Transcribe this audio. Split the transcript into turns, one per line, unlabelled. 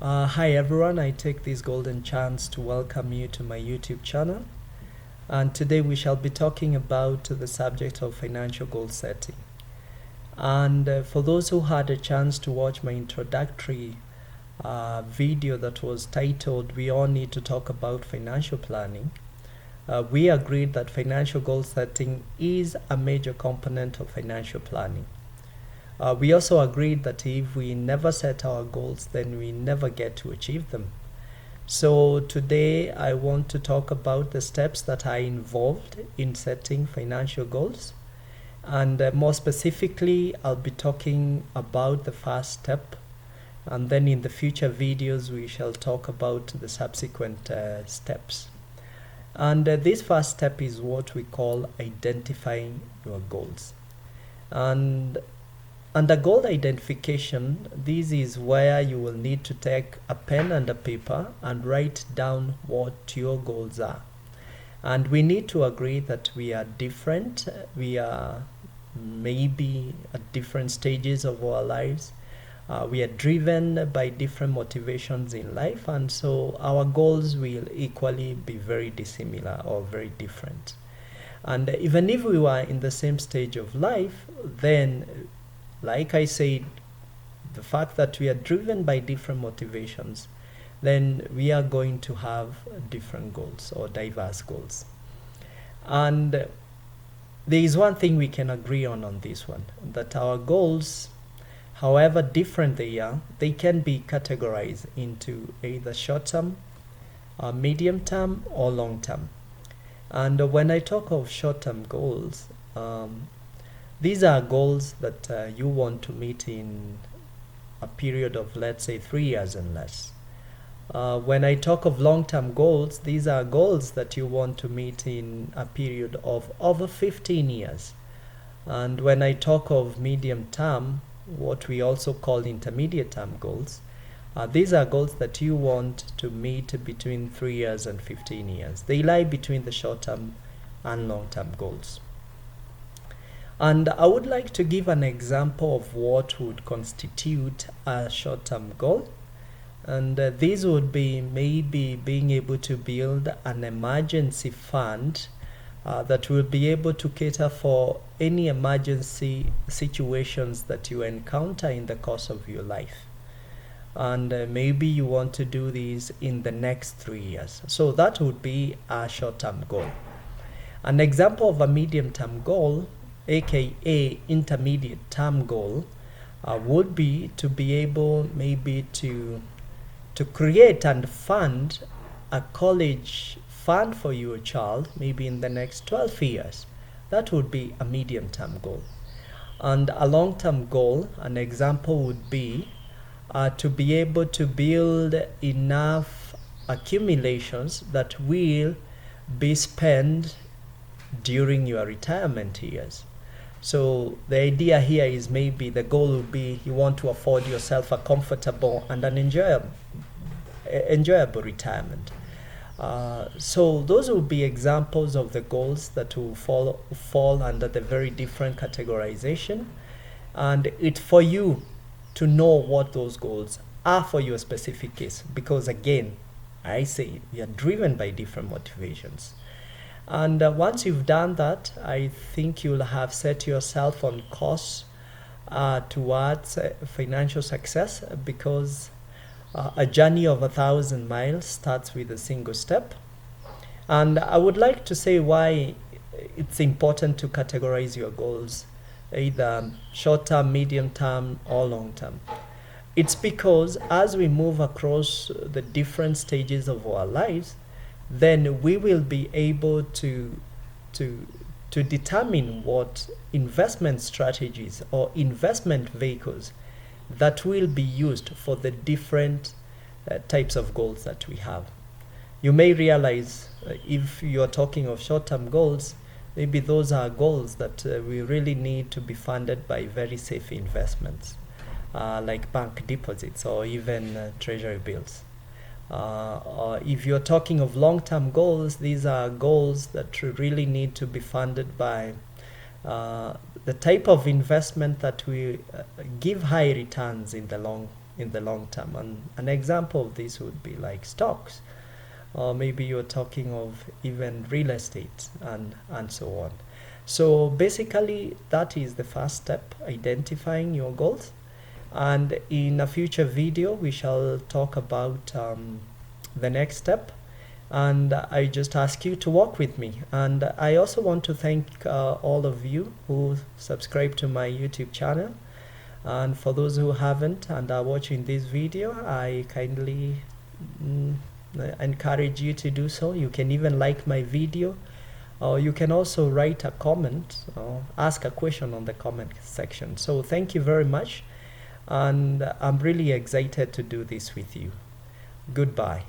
Hi everyone, I take this golden chance to welcome you to my YouTube channel. And today we shall be talking about the subject of financial goal setting. And for those who had a chance to watch my introductory video that was titled "We All Need to Talk About Financial Planning," we agreed that financial goal setting is a major component of financial planning. We also agreed that if we never set our goals, then we never get to achieve them. So today I want to talk about the steps that are involved in setting financial goals. And more specifically, I'll be talking about the first step. And then in the future videos, we shall talk about the subsequent steps. And this first step is what we call identifying your goals. And under goal identification, this is where you will need to take a pen and a paper and write down what your goals are. And we need to agree that we are different. We are maybe at different stages of our lives. We are driven by different motivations in life, and so our goals will equally be very dissimilar or very different. And even if we were in the same stage of life, then like I said, the fact that we are driven by different motivations, then we are going to have different goals or diverse goals. And there is one thing we can agree on this one, that our goals, however different they are, they can be categorized into either short-term, medium term, or long-term. And when I talk of short-term goals, these are goals that you want to meet in a period of, let's say, 3 years and less. When I talk of long-term goals, these are goals that you want to meet in a period of over 15 years. And when I talk of medium term, what we also call intermediate term goals, these are goals that you want to meet between 3 years and 15 years. They lie between the short-term and long-term goals. And I would like to give an example of what would constitute a short-term goal. And this would be maybe being able to build an emergency fund that will be able to cater for any emergency situations that you encounter in the course of your life. And maybe you want to do this in the next 3 years. So that would be a short-term goal. An example of a medium-term goal, aka intermediate term goal, would be to be able maybe to create and fund a college fund for your child maybe in the next 12 years. That would be a medium term goal. And a long term goal, an example would be to be able to build enough accumulations that will be spent during your retirement years. So the idea here is maybe the goal will be you want to afford yourself a comfortable and an enjoyable retirement. So those will be examples of the goals that will fall under the very different categorization. And it's for you to know what those goals are for your specific case, because again, I say we are driven by different motivations. And once you've done that, I think you'll have set yourself on course towards financial success, because a journey of 1,000 miles starts with a single step. And I would like to say why it's important to categorize your goals, either short-term, medium-term, or long-term. It's because as we move across the different stages of our lives, then we will be able to determine what investment strategies or investment vehicles that will be used for the different types of goals that we have. You may realize if you're talking of short-term goals, maybe those are goals that we really need to be funded by very safe investments, like bank deposits or even treasury bills. Or if you're talking of long-term goals, these are goals that really need to be funded by the type of investment that will give high returns in the long in the long term. And an example of this would be like stocks, or maybe you're talking of even real estate and so on. So basically, that is the first step, identifying your goals. And in a future video, we shall talk about the next step. And I just ask you to walk with me. And I also want to thank all of you who subscribe to my YouTube channel. And for those who haven't and are watching this video, I kindly encourage you to do so. You can even like my video, or you can also write a comment or ask a question on the comment section. So thank you very much, and I'm really excited to do this with you. Goodbye.